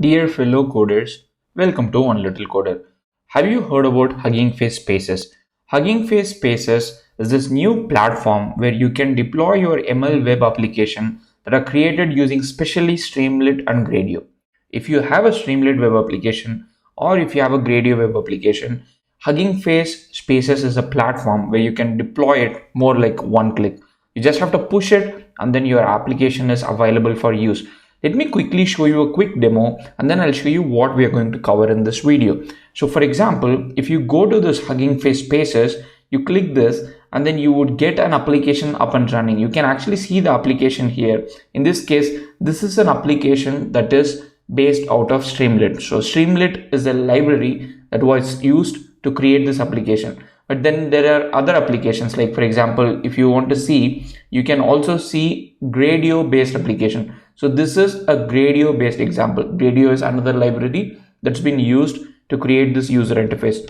Dear fellow coders, welcome to One Little Coder. Have you heard about Hugging Face Spaces? Hugging Face Spaces is this new platform where you can deploy your ML web application that are created using specially Streamlit and Gradio. If you have a Streamlit web application or if you have a Gradio web application, Hugging Face Spaces is a platform where you can deploy it more like one click. You just have to push it and then your application is available for use. Let me quickly show you a quick demo and then I'll show you what we are going to cover in this video. So for example, if you go to this Hugging Face Spaces, you click this and then you would get an application up and running. You can actually see the application here. In this case, this is an application that is based out of Streamlit. So Streamlit is a library that was used to create this application. But then there are other applications, like for example, if you want to see, you can also see Gradio based application. So this is a Gradio based example. Gradio is another library that's been used to create this user interface.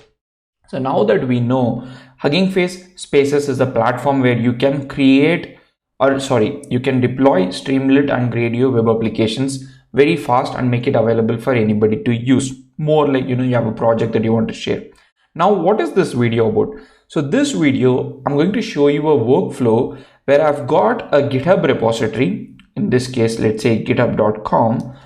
So now that we know Hugging Face Spaces is a platform where you can create, you can deploy Streamlit and Gradio web applications very fast and make it available for anybody to use. More like, you have a project that you want to share. Now, what is this video about? So this video, I'm going to show you a workflow where I've got a GitHub repository. In this case, let's say github.com.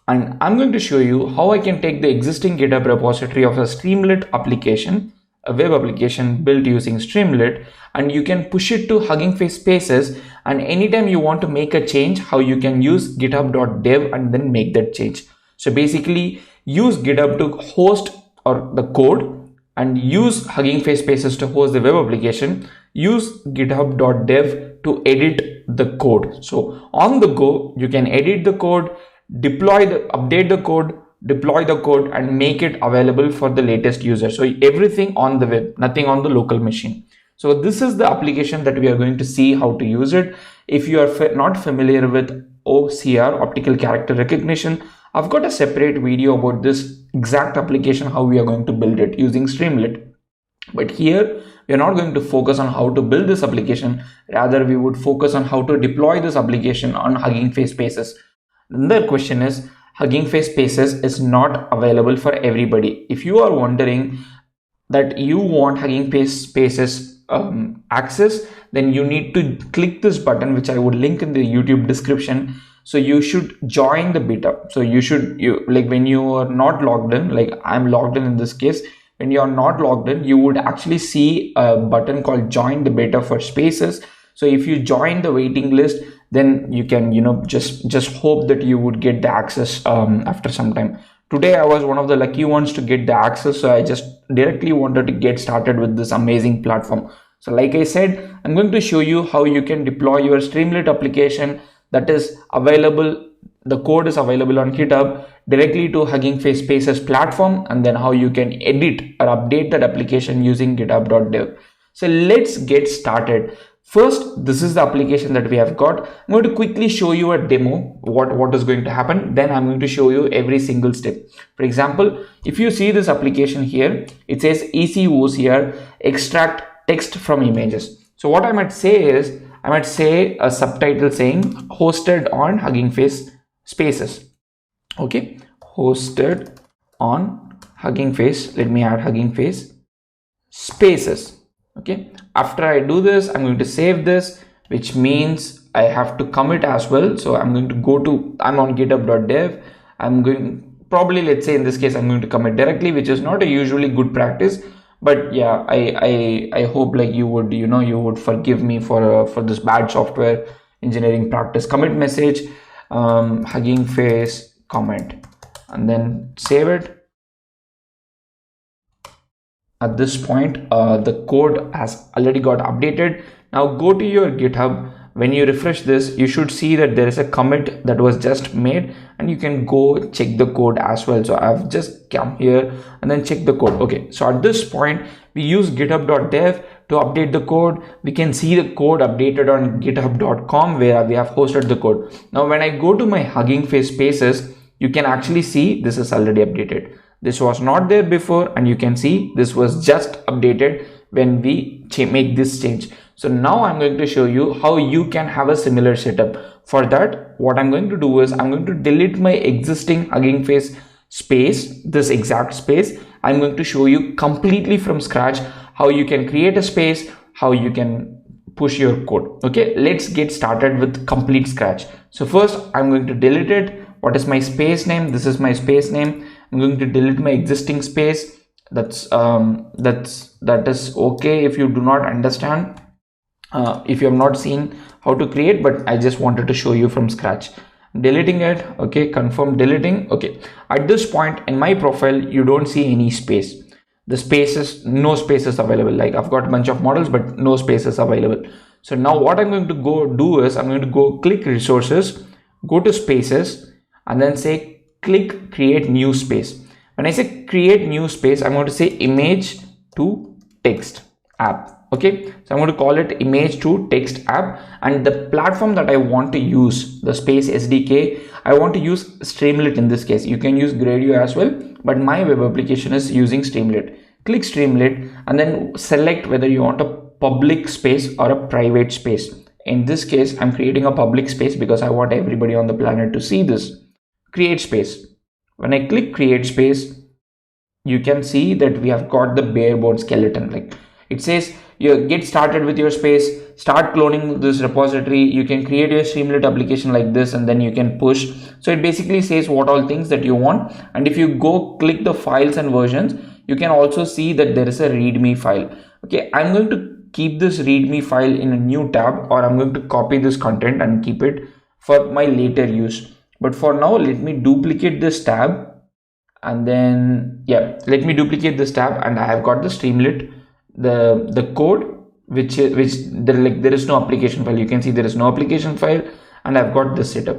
And I'm going to show you how I can take the existing GitHub repository of a Streamlit application, a web application built using Streamlit, and you can push it to Hugging Face Spaces. And anytime you want to make a change, how you can use Github.dev and then make that change. So basically use GitHub to host or the code, and use Hugging Face Spaces to host the web application. Use Github.dev to edit the code. So on the go, you can edit the code, update the code, deploy the code, and make it available for the latest user. So everything on the web, nothing on the local machine. So this is the application that we are going to see how to use it. If you are not familiar with OCR, optical character recognition, I've got a separate video about this exact application, how we are going to build it using Streamlit. But here we are not going to focus on how to build this application. Rather, we would focus on how to deploy this application on Hugging Face Spaces. Another question is, Hugging Face Spaces is not available for everybody. If you are wondering that you want Hugging Face Spaces access, then you need to click this button, which I would link in the YouTube description. So you should join the beta. So when you are not logged in, like I'm logged in this case, when you are not logged in, you would actually see a button called join the beta for Spaces. So if you join the waiting list, then you can, just hope that you would get the access after some time. Today, I was one of the lucky ones to get the access. So I just directly wanted to get started with this amazing platform. So like I said, I'm going to show you how you can deploy your Streamlit application that is available. The code is available on GitHub directly to Hugging Face Spaces platform, and then how you can edit or update that application using Github.dev. So let's get started. First, this is the application that we have got. I'm going to quickly show you a demo, what is going to happen. Then I'm going to show you every single step. For example, if you see this application here, it says ECOCR extract text from images. So what I might say is, I might say a subtitle saying hosted on Hugging Face Spaces. Okay, hosted on Hugging Face. Let me add Hugging Face Spaces. Okay, after I do this, I'm going to save this, which means I have to commit as well. So I'm going to I'm on github.dev. I'm going, probably, let's say in this case, I'm going to commit directly, which is not a usually good practice. But yeah, I hope like you would forgive me for this bad software engineering practice. Commit message, Hugging Face comment, and then save it. At this point, the code has already got updated. Now go to your GitHub. When you refresh this, you should see that there is a commit that was just made, and you can go check the code as well. So I've just come here and then check the code. Okay, so at this point, we use github.dev to update the code. We can see the code updated on github.com where we have hosted the code. Now, when I go to my Hugging Face Spaces, you can actually see this is already updated. This was not there before, and you can see this was just updated when we make this change. So now I'm going to show you how you can have a similar setup. For that, what I'm going to do is I'm going to delete my existing Hugging Face space, this exact space. I'm going to show you completely from scratch how you can create a space, how you can push your code. Okay, let's get started with complete scratch. So first I'm going to delete it. What is my space name? This is my space name. I'm going to delete my existing space. That is okay if you do not understand, if you have not seen how to create, but I just wanted to show you from scratch. Deleting it. Okay, confirm deleting. Okay, at this point in my profile you don't see any space. The spaces, no spaces available. Like I've got a bunch of models but no spaces available. So now what I'm going to go do is I'm going to go click resources, go to spaces, and then say click create new space. When I say create new space, I'm going to say image to text app. Okay, so I'm going to call it image to text app, and the platform that I want to use, the space SDK, I want to use Streamlit in this case. You can use Gradio as well, but my web application is using Streamlit. Click Streamlit and then select whether you want a public space or a private space. In this case, I'm creating a public space because I want everybody on the planet to see this. Create space. When I click create space, you can see that we have got the bare bones skeleton. Like it says, you get started with your space, start cloning this repository, you can create your Streamlit application like this, and then you can push. So it basically says what all things that you want. And if you go click the files and versions, you can also see that there is a readme file. Okay, I'm going to keep this readme file in a new tab, or I'm going to copy this content and keep it for my later use. But for now, let me duplicate this tab, and then let me duplicate this tab, and I have got the Streamlit, the code, which there is no application file. You can see there is no application file, and I've got this setup.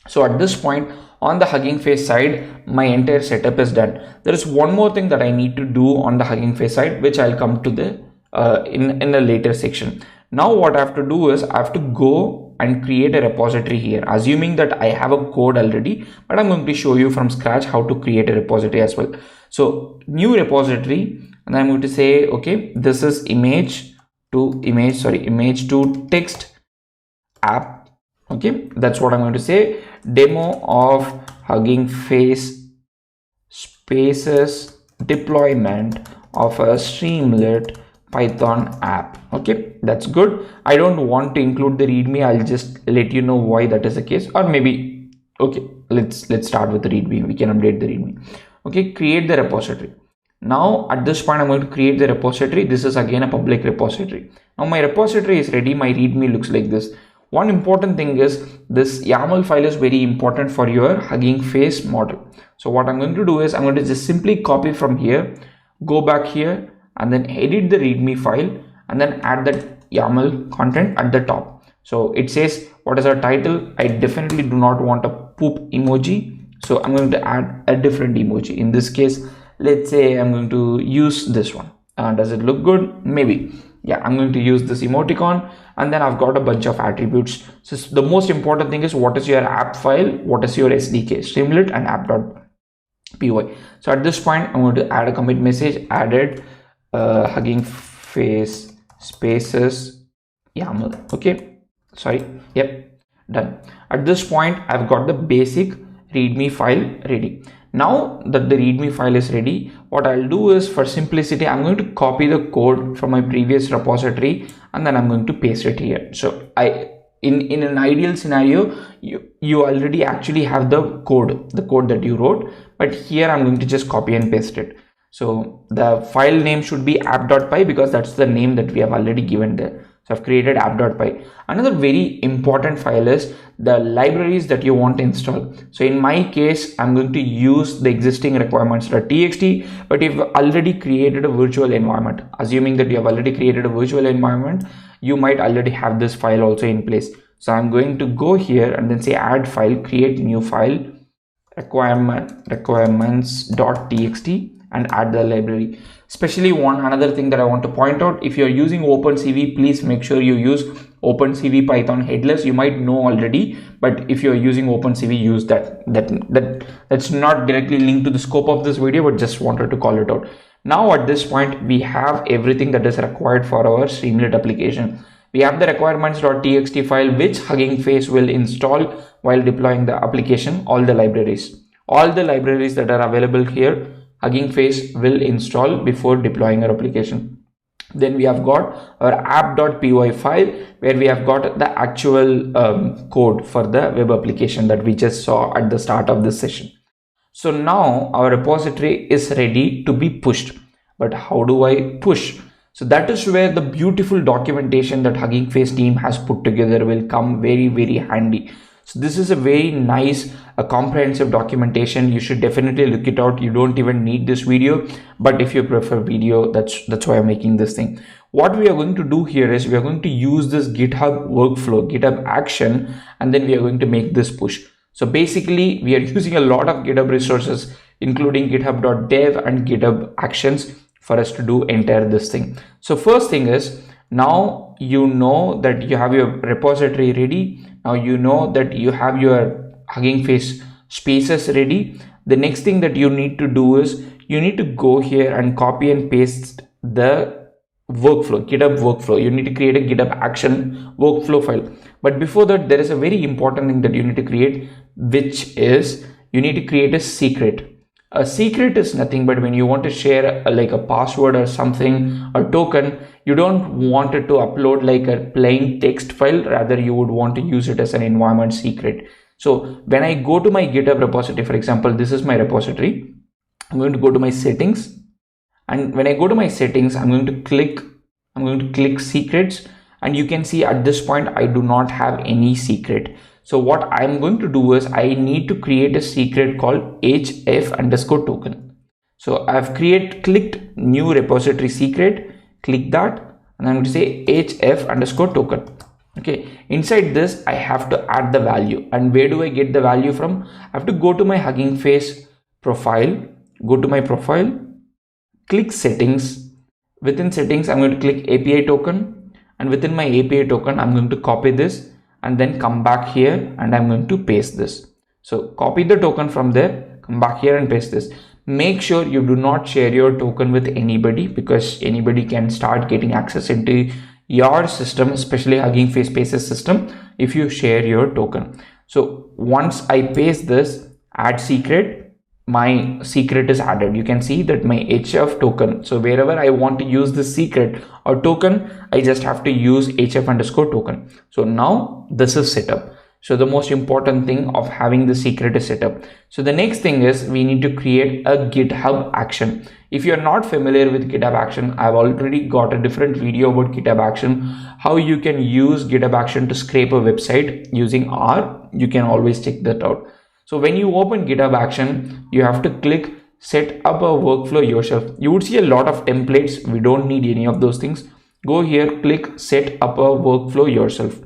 So at this point on the Hugging Face side, my entire setup is done. There is one more thing that I need to do on the Hugging Face side, which I'll come to the in a later section. Now what I have to do is I have to go and create a repository here, assuming that I have a code already, but I'm going to show you from scratch how to create a repository as well. So new repository, and I'm going to say, okay, this is image to text app. Okay, that's what I'm going to say. Demo of Hugging Face spaces deployment of a Streamlit Python app. Okay, that's good. I don't want to include the readme. I'll just let you know why that is the case, or maybe, okay, let's start with the readme. We can update the readme. Okay, create the repository. Now at this point I'm going to create the repository. This is again a public repository. Now my repository is ready. My readme looks like this. One important thing is this YAML file is very important for your Hugging Face model. So what I'm going to do is I'm going to just simply copy from here, go back here, and then edit the readme file, and then add that YAML content at the top. So it says what is our title. I definitely do not want a poop emoji, so I'm going to add a different emoji. In this case, let's say I'm going to use this one. Does it look good? Maybe. Yeah, I'm going to use this emoticon, and then I've got a bunch of attributes. So the most important thing is what is your app file, what is your SDK, Streamlit and app.py. So at this point I'm going to add a commit message, added Hugging Face spaces YAML. Okay, sorry, yep, done. At this point I've got the basic readme file ready. Now that the readme file is ready, what I'll do is, for simplicity, I'm going to copy the code from my previous repository, and then I'm going to paste it here. So in an ideal scenario, you already actually have the code that you wrote, but here I'm going to just copy and paste it. So the file name should be app.py because that's the name that we have already given there. So I've created app.py. Another very important file is the libraries that you want to install. So in my case, I'm going to use the existing requirements.txt, but if you've already created a virtual environment, assuming that you have already created a virtual environment, you might already have this file also in place. So I'm going to go here and then say add file, create new file, requirements.txt, and add the library. Especially another thing that I want to point out, if you're using OpenCV, please make sure you use OpenCV Python headless. You might know already, but if you're using OpenCV, use that. That's not directly linked to the scope of this video, but just wanted to call it out. Now at this point, we have everything that is required for our Streamlit application. We have the requirements.txt file which Hugging Face will install while deploying the application. All the libraries that are available here, Hugging Face will install before deploying our application. Then we have got our app.py file where we have got the actual code for the web application that we just saw at the start of this session. So now our repository is ready to be pushed. But how do I push? So that is where the beautiful documentation that Hugging Face team has put together will come very, very handy. So this is a very nice, comprehensive documentation. You should definitely look it out. You don't even need this video, but if you prefer video, that's why I'm making this thing. What we are going to do here is we are going to use this GitHub workflow, GitHub action, and then we are going to make this push. So basically, we are using a lot of GitHub resources, including Github.dev and Github Actions for us to do entire this thing. So first thing is, now you know that you have your repository ready. Now you know that you have your Hugging Face spaces ready. The next thing that you need to do is you need to go here and copy and paste the workflow, GitHub workflow. You need to create a GitHub action workflow file. But before that, there is a very important thing that you need to create, which is you need to create a secret. A secret is nothing but when you want to share like a password or something, a token, you don't want it to upload like a plain text file. Rather, you would want to use it as an environment secret. So when I go to my GitHub repository, for example, this is my repository. I'm going to go to my settings. And when I go to my settings, I'm going to click secrets. And you can see at this point, I do not have any secret. So what I'm going to do is I need to create a secret called hf_token. So I've clicked new repository secret, click that, and I'm going to say hf_token. Okay, inside this, I have to add the value. And where do I get the value from? I have to go to my Hugging Face profile, go to my profile, click settings. Within settings, I'm going to click API token. And within my API token, I'm going to copy this and then come back here and I'm going to paste this. So copy the token from there, come back here and paste this. Make sure you do not share your token with anybody, because anybody can start getting access into your system, especially Hugging Face Spaces system, if you share your token. So once I paste this, add secret, my secret is added. You can see that my HF token. So wherever I want to use this secret or token, I just have to use HF_token. So now this is set up. So the most important thing of having the secret is set up. So the next thing is we need to create a GitHub action. If you're not familiar with GitHub action, I've already got a different video about GitHub action, how you can use GitHub action to scrape a website using R. You can always check that out. So when you open GitHub action, you have to click set up a workflow yourself. You would see a lot of templates. We don't need any of those things. Go here, click set up a workflow yourself,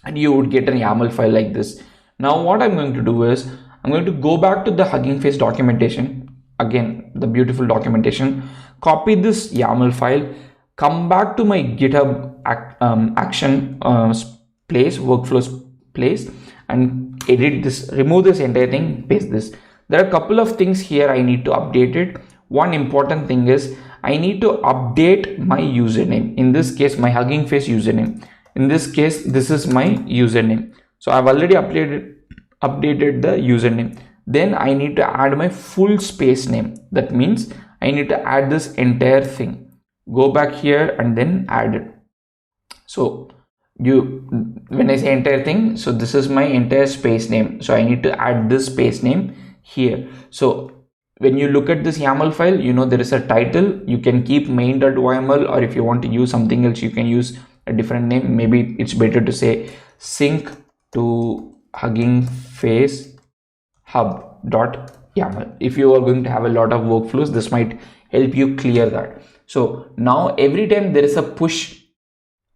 and you would get a YAML file like this. Now what I'm going to do is I'm going to go back to the Hugging Face documentation. Again, the beautiful documentation. Copy this YAML file, come back to my GitHub action place, workflows place, and edit this, remove this entire thing, paste this. There are a couple of things here I need to update it. One important thing is I need to update my username. In this case, my Hugging Face username. In this case, this is my username. So I've already updated the username. Then I need to add my full space name. That means I need to add this entire thing. Go back here and then add it. So when I say entire thing, so this is my entire space name. So I need to add this space name here. So when you look at this YAML file, you know there is a title. You can keep main.yml, or if you want to use something else, you can use a different name. Maybe it's better to say sync to Hugging Face hub.yaml. If you are going to have a lot of workflows, this might help you clear that. So now every time there is a push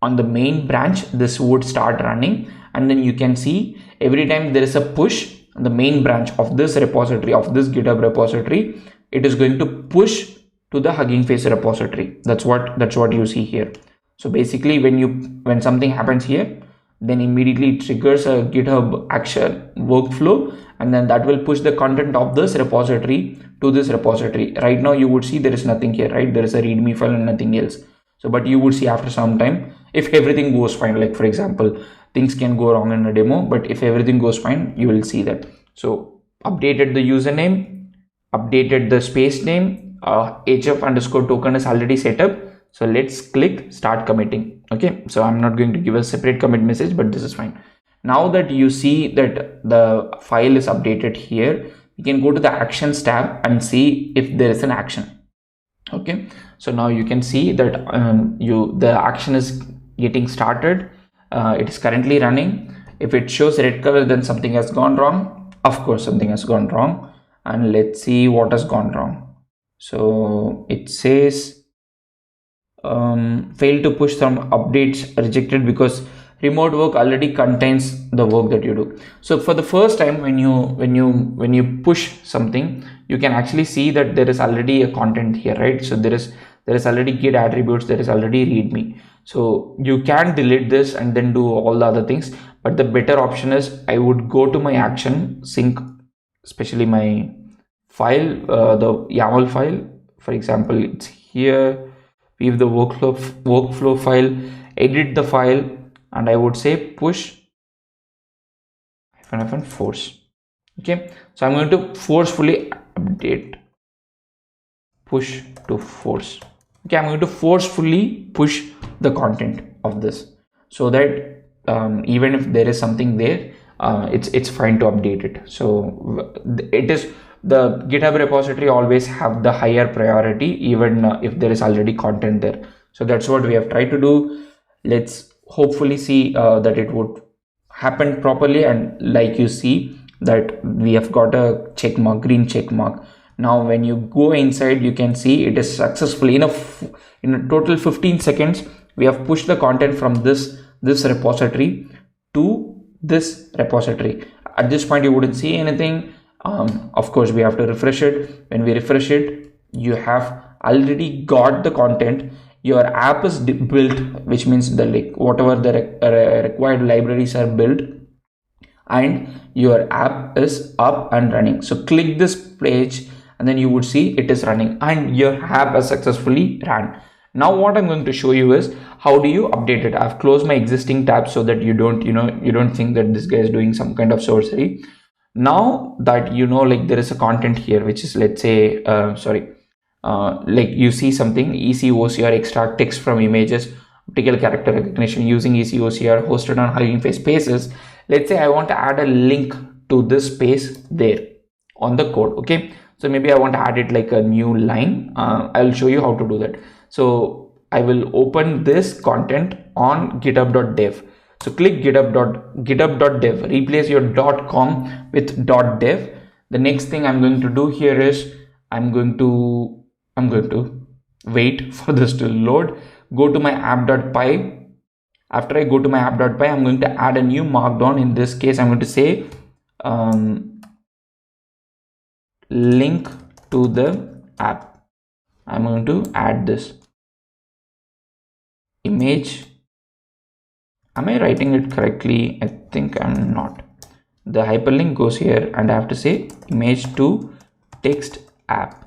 on the main branch, this would start running, and then you can see every time there is a push on the main branch of this repository, of this GitHub repository, it is going to push to the Hugging Face repository. That's what you see here. So basically when something happens here, then immediately it triggers a GitHub action workflow, and then that will push the content of this repository to this repository. Right now you would see there is nothing here, right? There is a readme file and nothing else. So but you would see after some time, if everything goes fine, like for example, things can go wrong in a demo, but if everything goes fine, you will see that. So updated the username, updated the space name, hf underscore token is already set up. So let's click start committing. Okay, so I'm not going to give a separate commit message, but this is fine. Now that you see that the file is updated here, you can go to the actions tab and see if there is an action. Okay, so now you can see that the action is getting started. It is currently running. If it shows red color, then something has gone wrong. Of course, something has gone wrong. And let's see what has gone wrong. So it says failed to push some updates rejected because remote work already contains the work that you do. So for the first time, when you push something, you can actually see that there is already a content here, right? So there is already git attributes, there is already readme. So you can delete this and then do all the other things, but the better option is I would go to my action, sync especially my file, the YAML file. For example, it's here. Leave the workflow file, edit the file, and I would say push -force. Okay, so I'm going to forcefully update, push to force. Okay, I'm going to forcefully push the content of this, so that even if there is something there, it's fine to update it. So it is, the GitHub repository always have the higher priority, even if there is already content there. So that's what we have tried to do. Let's hopefully see that it would happen properly. And like you see that we have got a check mark, green check mark. Now when you go inside, you can see it is successfully in a total 15 seconds. We have pushed the content from this repository to this repository. At this point, you wouldn't see anything. Of course, we have to refresh it. When we refresh it, you have already got the content. Your app is built, which means whatever the required libraries are built, and your app is up and running. So click this page and then you would see it is running and your app has successfully ran. Now what I'm going to show you is how do you update it. I've closed my existing tabs so that you don't think that this guy is doing some kind of sorcery. Now that like there is a content here, which is, let's say, like you see something ECOCR, extract text from images, optical character recognition using ECOCR hosted on Hugging Face spaces. Let's say I want to add a link to this space there on the code. Okay, so maybe I want to add it like a new line. I'll show you how to do that. So I will open this content on Github.dev. So click Github.dev, replace your .com with .dev. The next thing I'm going to do here is I'm going to wait for this to load. Go to my app.py. After I go to my app.py, I'm going to add a new markdown. In this case, I'm going to say link to the app. I'm going to add this image. Am I writing it correctly? I think I'm not. The hyperlink goes here and I have to say image to text app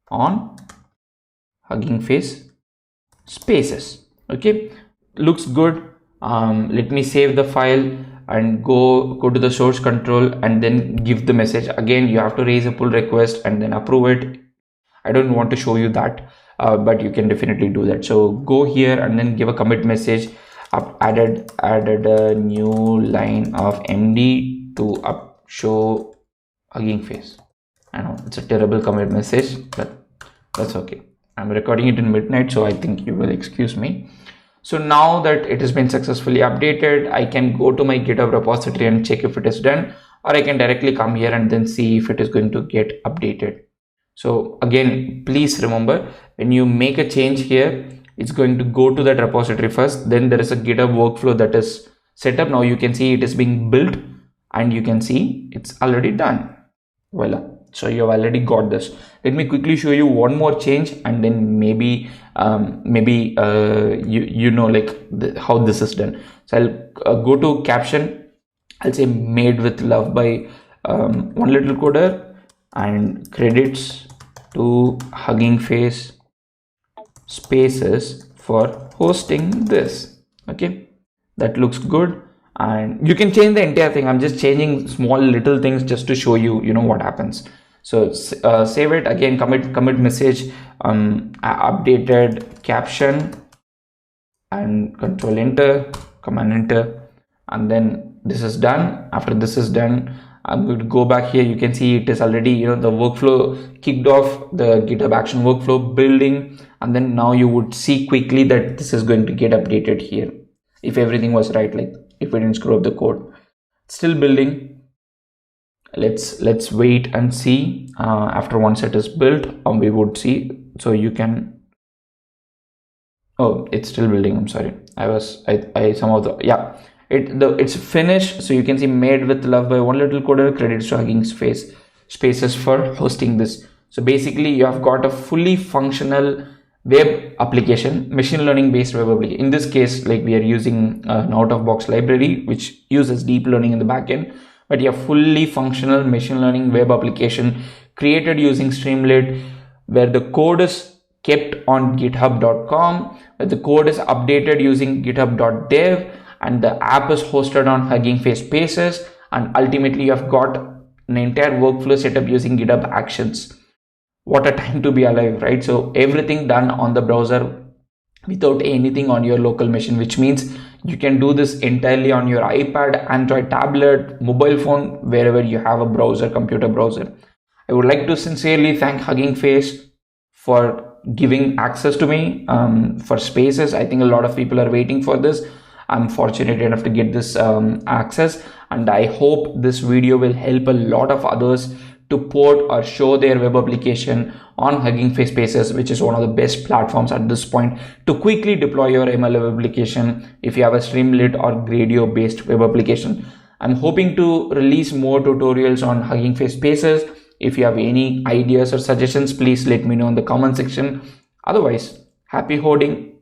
on Hugging Face spaces. Okay, looks good. Let me save the file and go to the source control and then give the message. Again, you have to raise a pull request and then approve it. I don't want to show you that, but you can definitely do that. So go here and then give a commit message. Added a new line of MD to show Hugging Face. I know it's a terrible commit message, but that's okay. I'm recording it in midnight, so I think you will excuse me. So now that it has been successfully updated, I can go to my GitHub repository and check if it is done, or I can directly come here and then see if it is going to get updated. So again, please remember, when you make a change here, it's going to go to that repository first. Then there is a GitHub workflow that is set up. Now you can see it is being built and you can see it's already done. Voila. So you have already got this. Let me quickly show you one more change and then maybe you know like how this is done. So I'll go to caption. I'll say made with love by One Little Coder and credits to Hugging Face spaces for hosting this. Okay, that looks good. And you can change the entire thing. I'm just changing small little things just to show you, what happens. So save it again, commit message, updated caption, and control enter, command enter, and then this is done. After this is done, I'm going to go back here. You can see it is already, the workflow kicked off, the GitHub action workflow building, and then now you would see quickly that this is going to get updated here. If everything was right, like if we didn't screw up the code, still building. Let's wait and see. After once it is built, we would see. So you can. Oh, it's still building. I'm sorry. It's finished. So you can see made with love by one little coder. Credits to Hugging Spaces for hosting this. So basically, you have got a fully functional web application, machine learning based web application. In this case, like we are using an out-of-box library which uses deep learning in the backend, but you have fully functional machine learning web application created using Streamlit, where the code is kept on github.com, where the code is updated using Github.dev, and the app is hosted on Hugging Face Spaces, and ultimately you have got an entire workflow set up using Github Actions. What a time to be alive, right? So everything done on the browser without anything on your local machine, which means you can do this entirely on your iPad, Android tablet, mobile phone, wherever you have a browser, computer browser. I would like to sincerely thank Hugging Face for giving access to me for Spaces. I think a lot of people are waiting for this. I'm fortunate enough to get this access, and I hope this video will help a lot of others to port or show their web application on Hugging Face Spaces, which is one of the best platforms at this point to quickly deploy your ML web application if you have a Streamlit or Gradio based web application. I'm hoping to release more tutorials on Hugging Face Spaces. If you have any ideas or suggestions, please let me know in the comment section. Otherwise, happy coding.